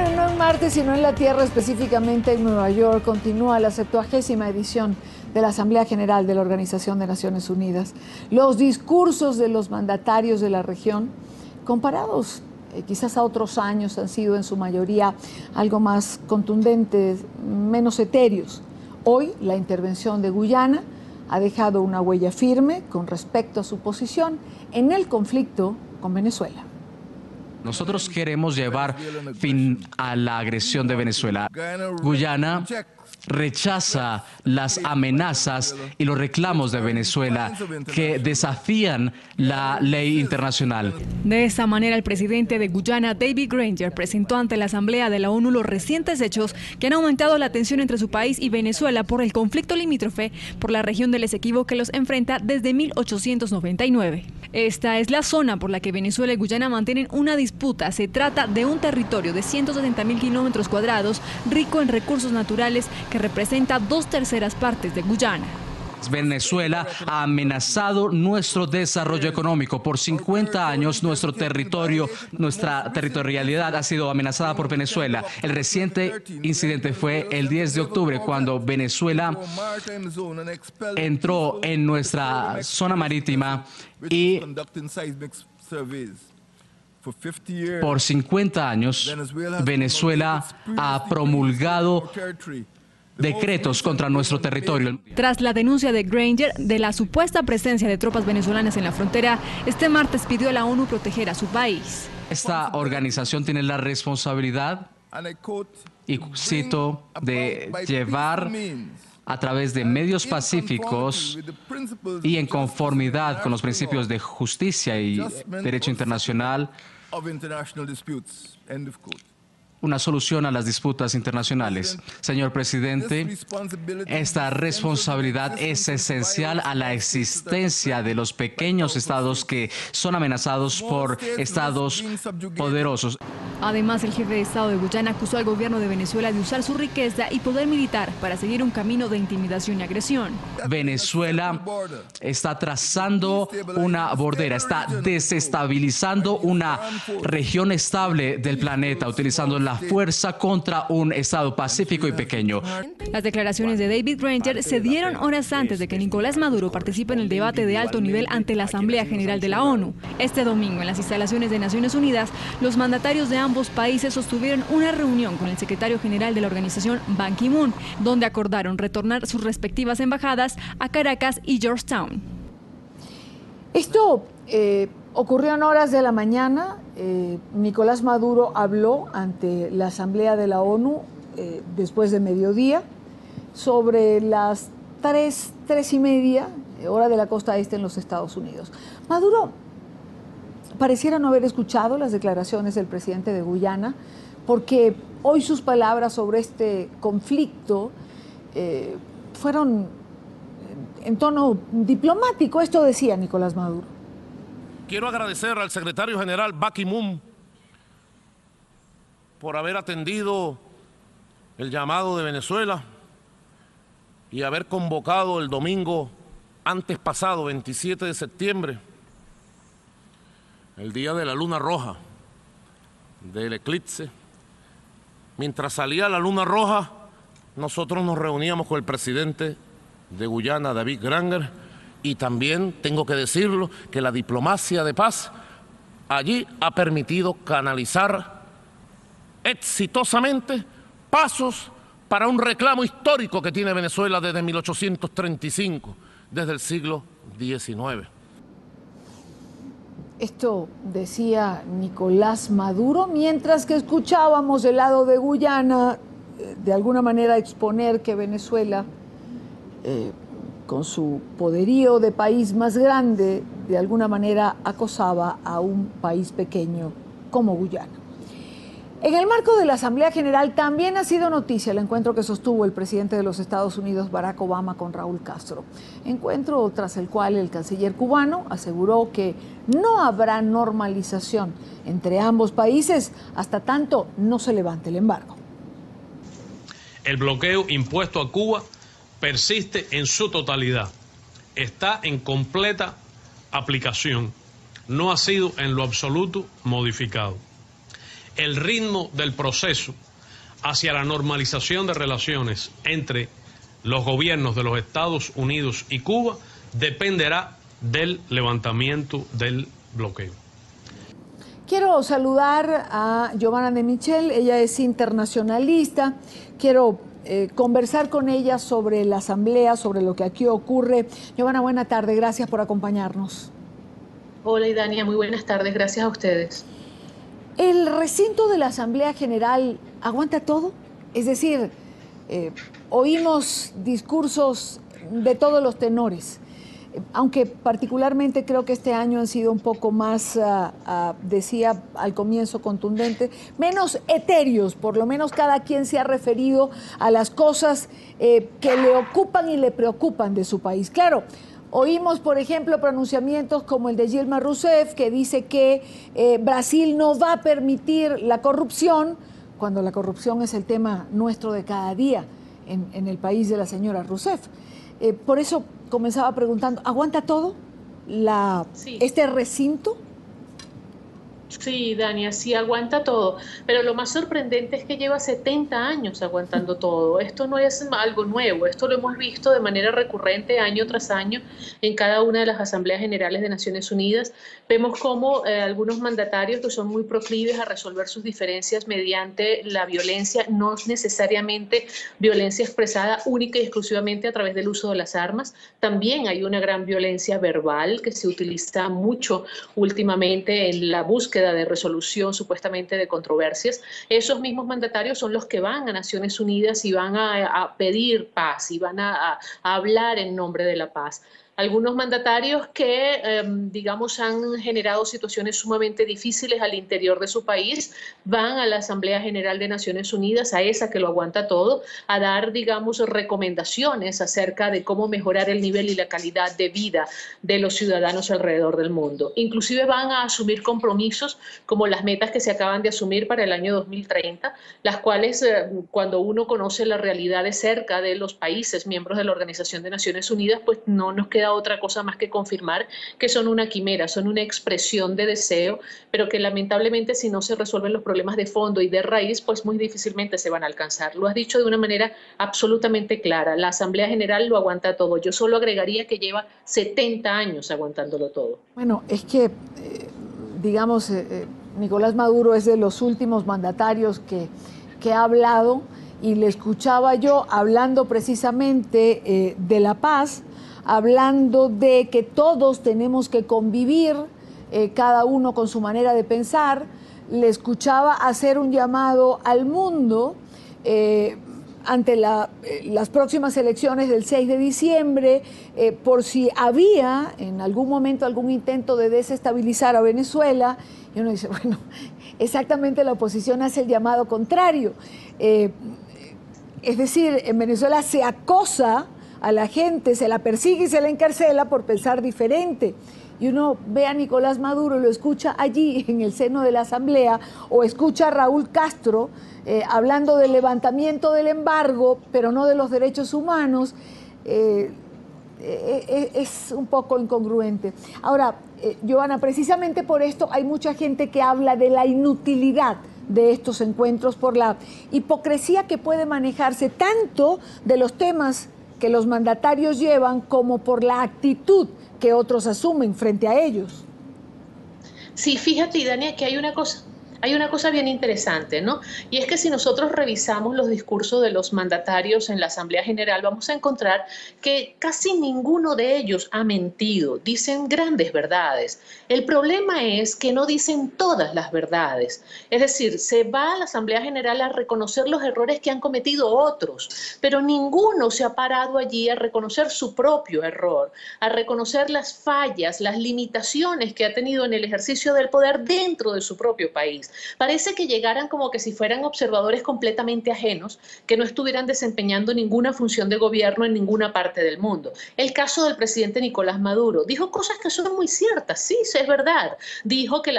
Bueno, no en Marte, sino en la Tierra, específicamente en Nueva York, continúa la 70ª edición de la Asamblea General de la Organización de Naciones Unidas. Los discursos de los mandatarios de la región, comparados quizás a otros años, han sido en su mayoría algo más contundentes, menos etéreos. Hoy, la intervención de Guyana ha dejado una huella firme con respecto a su posición en el conflicto con Venezuela. Nosotros queremos llevar fin a la agresión de Venezuela. Guyana rechaza las amenazas y los reclamos de Venezuela que desafían la ley internacional. De esta manera, el presidente de Guyana, David Granger, presentó ante la Asamblea de la ONU los recientes hechos que han aumentado la tensión entre su país y Venezuela por el conflicto limítrofe por la región del Esequibo que los enfrenta desde 1899. Esta es la zona por la que Venezuela y Guyana mantienen una disputa. Se trata de un territorio de 170.000 kilómetros cuadrados, rico en recursos naturales, que representa 2/3 partes de Guyana. Venezuela ha amenazado nuestro desarrollo económico. Por 50 años nuestro territorio, nuestra territorialidad ha sido amenazada por Venezuela. El reciente incidente fue el 10 de octubre, cuando Venezuela entró en nuestra zona marítima y por 50 años Venezuela ha promulgado decretos contra nuestro territorio. Tras la denuncia de Granger de la supuesta presencia de tropas venezolanas en la frontera, este martes pidió a la ONU proteger a su país. Esta organización tiene la responsabilidad, y cito, de llevar a través de medios pacíficos y en conformidad con los principios de justicia y derecho internacional, una solución a las disputas internacionales. Señor presidente, esta responsabilidad es esencial a la existencia de los pequeños estados que son amenazados por estados poderosos. Además, el jefe de Estado de Guyana acusó al gobierno de Venezuela de usar su riqueza y poder militar para seguir un camino de intimidación y agresión. Venezuela está trazando una bordera, está desestabilizando una región estable del planeta, utilizando la fuerza contra un estado pacífico y pequeño. Las declaraciones de David Granger se dieron horas antes de que Nicolás Maduro participe en el debate de alto nivel ante la Asamblea General de la ONU. Este domingo, en las instalaciones de Naciones Unidas, los mandatarios de ambos países sostuvieron una reunión con el secretario general de la organización, Ban Ki-moon, donde acordaron retornar sus respectivas embajadas a Caracas y Georgetown. Esto ocurrió en horas de la mañana. Nicolás Maduro habló ante la Asamblea de la ONU después de mediodía, sobre las 3:30, hora de la costa este en los Estados Unidos. Maduro pareciera no haber escuchado las declaraciones del presidente de Guyana, porque hoy sus palabras sobre este conflicto fueron en tono diplomático. Esto decía Nicolás Maduro. Quiero agradecer al secretario general Ban Ki-moon por haber atendido el llamado de Venezuela y haber convocado el domingo antes pasado, 27 de septiembre, el día de la luna roja, del eclipse. Mientras salía la luna roja, nosotros nos reuníamos con el presidente de Guyana, David Granger, y también tengo que decirlo que la diplomacia de paz allí ha permitido canalizar exitosamente pasos para un reclamo histórico que tiene Venezuela desde 1835, desde el siglo XIX. Esto decía Nicolás Maduro, mientras que escuchábamos del lado de Guyana de alguna manera exponer que Venezuela, con su poderío de país más grande, de alguna manera acosaba a un país pequeño como Guyana. En el marco de la Asamblea General también ha sido noticia el encuentro que sostuvo el presidente de los Estados Unidos, Barack Obama, con Raúl Castro. Encuentro tras el cual el canciller cubano aseguró que no habrá normalización entre ambos países hasta tanto no se levante el embargo. El bloqueo impuesto a Cuba persiste en su totalidad, está en completa aplicación, no ha sido en lo absoluto modificado. el ritmo del proceso hacia la normalización de relaciones entre los gobiernos de los Estados Unidos y Cuba dependerá del levantamiento del bloqueo. Quiero saludar a Giovanna De Michel, ella es internacionalista. Quiero conversar con ella sobre la asamblea, sobre lo que aquí ocurre. Giovanna, buena tarde, gracias por acompañarnos. Hola, Idania, muy buenas tardes, gracias a ustedes. ¿El recinto de la Asamblea General aguanta todo? Es decir, oímos discursos de todos los tenores, aunque particularmente creo que este año han sido un poco más, decía al comienzo, contundentes, menos etéreos, por lo menos cada quien se ha referido a las cosas que le ocupan y le preocupan de su país. Claro, oímos, por ejemplo, pronunciamientos como el de Dilma Rousseff, que dice que Brasil no va a permitir la corrupción, cuando la corrupción es el tema nuestro de cada día en el país de la señora Rousseff. Por eso comenzaba preguntando, ¿aguanta todo este recinto? Sí, Dania, sí aguanta todo, pero lo más sorprendente es que lleva 70 años aguantando todo. Esto no es algo nuevo, esto lo hemos visto de manera recurrente año tras año en cada una de las asambleas generales de Naciones Unidas. Vemos cómo algunos mandatarios que son muy proclives a resolver sus diferencias mediante la violencia, no es necesariamente violencia expresada única y exclusivamente a través del uso de las armas. También hay una gran violencia verbal que se utiliza mucho últimamente en la búsqueda de resolución supuestamente de controversias. Esos mismos mandatarios son los que van a Naciones Unidas y van a pedir paz y van a hablar en nombre de la paz. Algunos mandatarios que, digamos, han generado situaciones sumamente difíciles al interior de su país, van a la Asamblea General de Naciones Unidas, a esa que lo aguanta todo, a dar, digamos, recomendaciones acerca de cómo mejorar el nivel y la calidad de vida de los ciudadanos alrededor del mundo. Inclusive van a asumir compromisos como las metas que se acaban de asumir para el año 2030, las cuales, cuando uno conoce la realidad de cerca de los países miembros de la Organización de Naciones Unidas, pues no nos queda otra cosa más que confirmar que son una quimera, son una expresión de deseo, pero que lamentablemente si no se resuelven los problemas de fondo y de raíz, pues muy difícilmente se van a alcanzar. Lo has dicho de una manera absolutamente clara, la Asamblea General lo aguanta todo. Yo solo agregaría que lleva 70 años aguantándolo todo. Bueno, es que, digamos, Nicolás Maduro es de los últimos mandatarios que ha hablado, y le escuchaba yo hablando precisamente de la paz, hablando de que todos tenemos que convivir, cada uno con su manera de pensar. Le escuchaba hacer un llamado al mundo ante las próximas elecciones del 6 de diciembre, por si había en algún momento algún intento de desestabilizar a Venezuela. Y uno dice, bueno, exactamente la oposición hace el llamado contrario. Es decir, en Venezuela se acosa a la gente, se la persigue y se la encarcela por pensar diferente. Y uno ve a Nicolás Maduro y lo escucha allí en el seno de la Asamblea, o escucha a Raúl Castro hablando del levantamiento del embargo, pero no de los derechos humanos. Es un poco incongruente. Ahora, Giovanna, precisamente por esto hay mucha gente que habla de la inutilidad de estos encuentros, por la hipocresía que puede manejarse tanto de los temas que los mandatarios llevan como por la actitud que otros asumen frente a ellos. Sí, fíjate, Dania, que hay una cosa bien interesante, ¿no? Y es que si nosotros revisamos los discursos de los mandatarios en la Asamblea General, vamos a encontrar que casi ninguno de ellos ha mentido, dicen grandes verdades. El problema es que no dicen todas las verdades. Es decir, se va a la Asamblea General a reconocer los errores que han cometido otros, pero ninguno se ha parado allí a reconocer su propio error, a reconocer las fallas, las limitaciones que ha tenido en el ejercicio del poder dentro de su propio país. Parece que llegaran como que si fueran observadores completamente ajenos, que no estuvieran desempeñando ninguna función de gobierno en ninguna parte del mundo. El caso del presidente Nicolás Maduro dijo cosas que son muy ciertas, sí, es verdad. Dijo que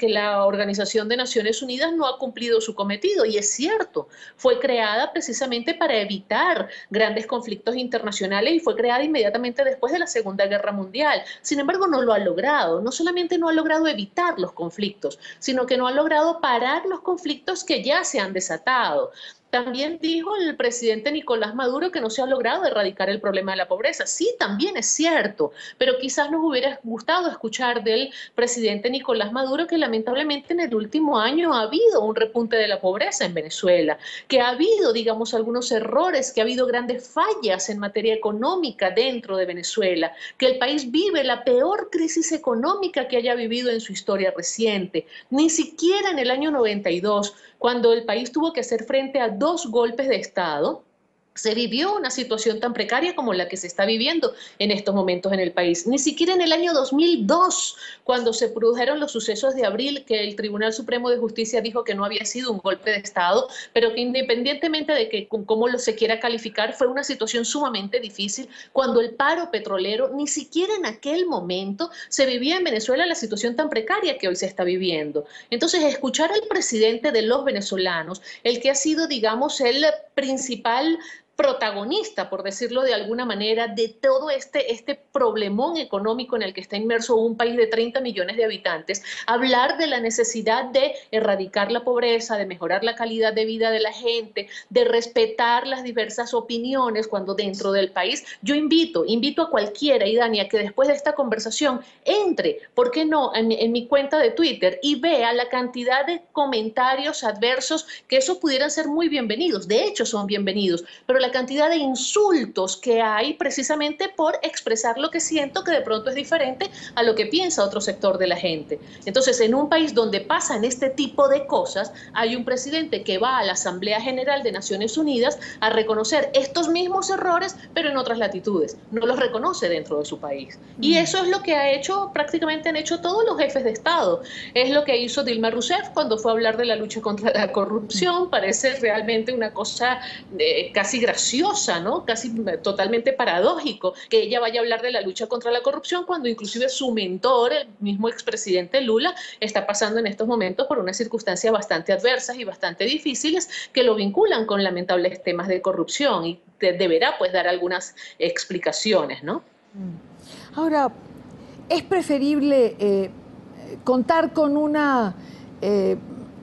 la Organización de Naciones Unidas no ha cumplido su cometido, y es cierto. Fue creada precisamente para evitar grandes conflictos internacionales y fue creada inmediatamente después de la Segunda Guerra Mundial. Sin embargo, no lo ha logrado. No solamente no ha logrado evitar los conflictos, sino que no ha logrado logrado parar los conflictos que ya se han desatado. También dijo el presidente Nicolás Maduro que no se ha logrado erradicar el problema de la pobreza. Sí, también es cierto, pero quizás nos hubiera gustado escuchar del presidente Nicolás Maduro que lamentablemente en el último año ha habido un repunte de la pobreza en Venezuela, que ha habido, digamos, algunos errores, que ha habido grandes fallas en materia económica dentro de Venezuela, que el país vive la peor crisis económica que haya vivido en su historia reciente. Ni siquiera en el año 92, cuando el país tuvo que hacer frente a 2 golpes de Estado, se vivió una situación tan precaria como la que se está viviendo en estos momentos en el país. Ni siquiera en el año 2002, cuando se produjeron los sucesos de abril, que el Tribunal Supremo de Justicia dijo que no había sido un golpe de Estado, pero que independientemente de que cómo lo se quiera calificar, fue una situación sumamente difícil, cuando el paro petrolero, ni siquiera en aquel momento se vivía en Venezuela la situación tan precaria que hoy se está viviendo. Entonces, escuchar al presidente de los venezolanos, el que ha sido, digamos, el principal protagonista, por decirlo de alguna manera, de todo este problemón económico en el que está inmerso un país de 30 millones de habitantes, hablar de la necesidad de erradicar la pobreza, de mejorar la calidad de vida de la gente, de respetar las diversas opiniones cuando dentro del país, yo invito a cualquiera, y Dania, que después de esta conversación entre, ¿por qué no?, en mi cuenta de Twitter y vea la cantidad de comentarios adversos, que esos pudieran ser muy bienvenidos, de hecho son bienvenidos, pero la cantidad de insultos que hay precisamente por expresar lo que siento, que de pronto es diferente a lo que piensa otro sector de la gente. Entonces, en un país donde pasan este tipo de cosas, hay un presidente que va a la Asamblea General de Naciones Unidas a reconocer estos mismos errores, pero en otras latitudes. No los reconoce dentro de su país. Y eso es lo que prácticamente han hecho todos los jefes de Estado. Es lo que hizo Dilma Rousseff cuando fue a hablar de la lucha contra la corrupción. Parece realmente una cosa casi graciosa, ¿no? Casi totalmente paradójico que ella vaya a hablar de la lucha contra la corrupción cuando inclusive su mentor, el mismo expresidente Lula, está pasando en estos momentos por unas circunstancias bastante adversas y bastante difíciles que lo vinculan con lamentables temas de corrupción, y deberá pues dar algunas explicaciones, ¿no? Ahora, ¿es preferible contar con una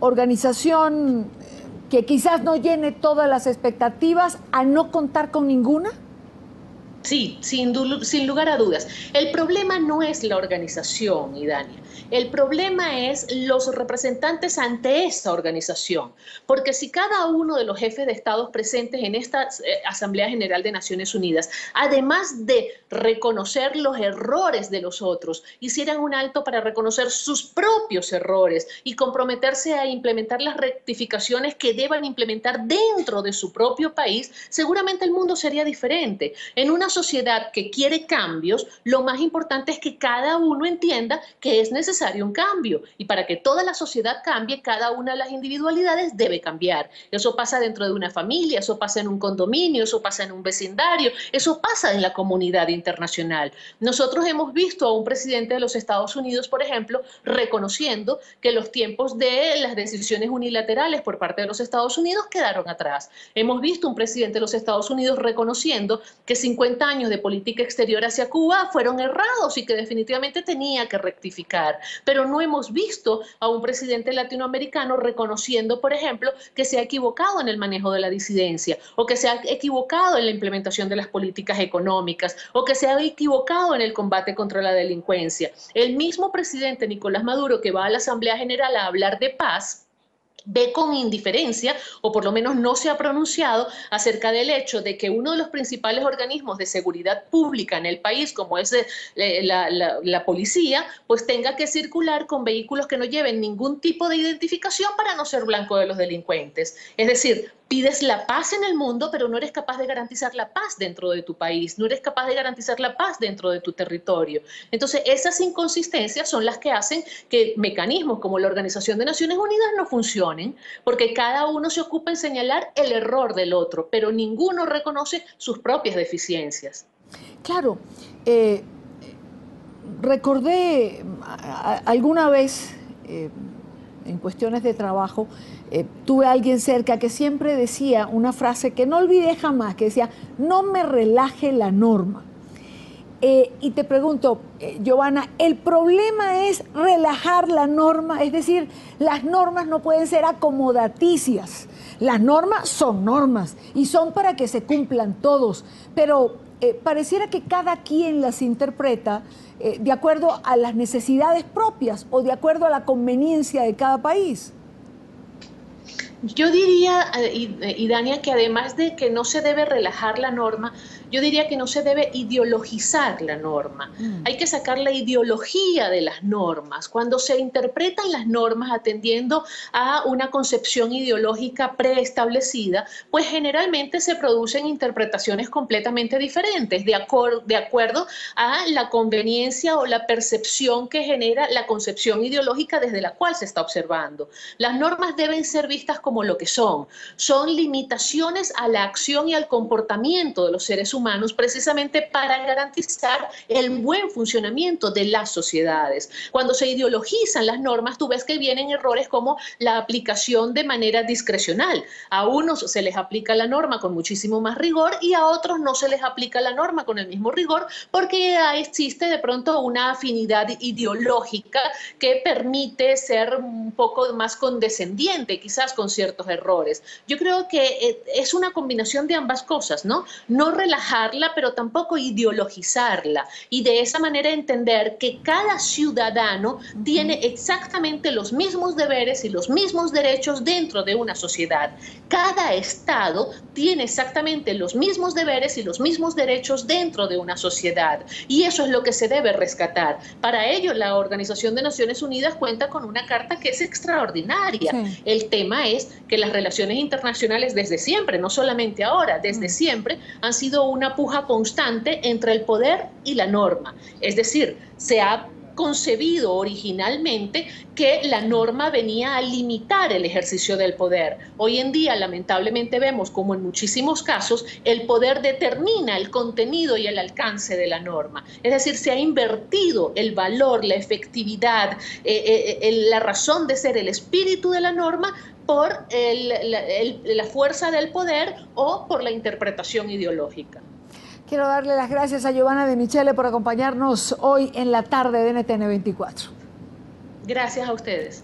organización que quizás no llene todas las expectativas a no contar con ninguna? Sí, sin lugar a dudas. El problema no es la organización, Idania. El problema es los representantes ante esa organización. Porque si cada uno de los jefes de Estados presentes en esta Asamblea General de Naciones Unidas, además de reconocer los errores de los otros, hicieran un alto para reconocer sus propios errores y comprometerse a implementar las rectificaciones que deban implementar dentro de su propio país, seguramente el mundo sería diferente. En una sociedad que quiere cambios, lo más importante es que cada uno entienda que es necesario un cambio, y para que toda la sociedad cambie, cada una de las individualidades debe cambiar. Eso pasa dentro de una familia, eso pasa en un condominio, eso pasa en un vecindario, eso pasa en la comunidad internacional. Nosotros hemos visto a un presidente de los Estados Unidos, por ejemplo, reconociendo que los tiempos de las decisiones unilaterales por parte de los Estados Unidos quedaron atrás. Hemos visto un presidente de los Estados Unidos reconociendo que 50 años de política exterior hacia Cuba fueron errados y que definitivamente tenía que rectificar. Pero no hemos visto a un presidente latinoamericano reconociendo, por ejemplo, que se ha equivocado en el manejo de la disidencia, o que se ha equivocado en la implementación de las políticas económicas, o que se ha equivocado en el combate contra la delincuencia. El mismo presidente Nicolás Maduro, que va a la Asamblea General a hablar de paz, ve con indiferencia, o por lo menos no se ha pronunciado acerca del hecho de que uno de los principales organismos de seguridad pública en el país, como es la policía, pues tenga que circular con vehículos que no lleven ningún tipo de identificación para no ser blanco de los delincuentes. Es decir, pides la paz en el mundo, pero no eres capaz de garantizar la paz dentro de tu país, no eres capaz de garantizar la paz dentro de tu territorio. Entonces, esas inconsistencias son las que hacen que mecanismos como la Organización de Naciones Unidas no funcionen, porque cada uno se ocupa en señalar el error del otro, pero ninguno reconoce sus propias deficiencias. Claro, recordé alguna vez, en cuestiones de trabajo, tuve a alguien cerca que siempre decía una frase que no olvidé jamás, que decía: no me relaje la norma. Y te pregunto, Giovanna, ¿el problema es relajar la norma? Es decir, las normas no pueden ser acomodaticias. Las normas son normas y son para que se cumplan todos, pero pareciera que cada quien las interpreta de acuerdo a las necesidades propias o de acuerdo a la conveniencia de cada país. Yo diría, y Dania, que además de que no se debe relajar la norma, yo diría que no se debe ideologizar la norma. Hay que sacar la ideología de las normas. Cuando se interpretan las normas atendiendo a una concepción ideológica preestablecida, pues generalmente se producen interpretaciones completamente diferentes, de acuerdo a la conveniencia o la percepción que genera la concepción ideológica desde la cual se está observando. Las normas deben ser vistas como lo que son limitaciones a la acción y al comportamiento de los seres humanos precisamente para garantizar el buen funcionamiento de las sociedades. Cuando se ideologizan las normas, tú ves que vienen errores como la aplicación de manera discrecional. A unos se les aplica la norma con muchísimo más rigor y a otros no se les aplica la norma con el mismo rigor porque existe de pronto una afinidad ideológica que permite ser un poco más condescendiente quizás con ciertos errores. Yo creo que es una combinación de ambas cosas, ¿no? No relajarla, pero tampoco ideologizarla. Y de esa manera entender que cada ciudadano tiene exactamente los mismos deberes y los mismos derechos dentro de una sociedad. Cada Estado tiene exactamente los mismos deberes y los mismos derechos dentro de una sociedad. Y eso es lo que se debe rescatar. Para ello, la Organización de Naciones Unidas cuenta con una carta que es extraordinaria. Sí. El tema es que las relaciones internacionales desde siempre, no solamente ahora, desde siempre, han sido una puja constante entre el poder y la norma. Es decir, se ha concebido originalmente que la norma venía a limitar el ejercicio del poder. Hoy en día, lamentablemente, vemos como en muchísimos casos el poder determina el contenido y el alcance de la norma. Es decir, se ha invertido el valor, la efectividad, la razón de ser, el espíritu de la norma por la fuerza del poder o por la interpretación ideológica. Quiero darle las gracias a Giovanna De Michele por acompañarnos hoy en la tarde de NTN 24. Gracias a ustedes.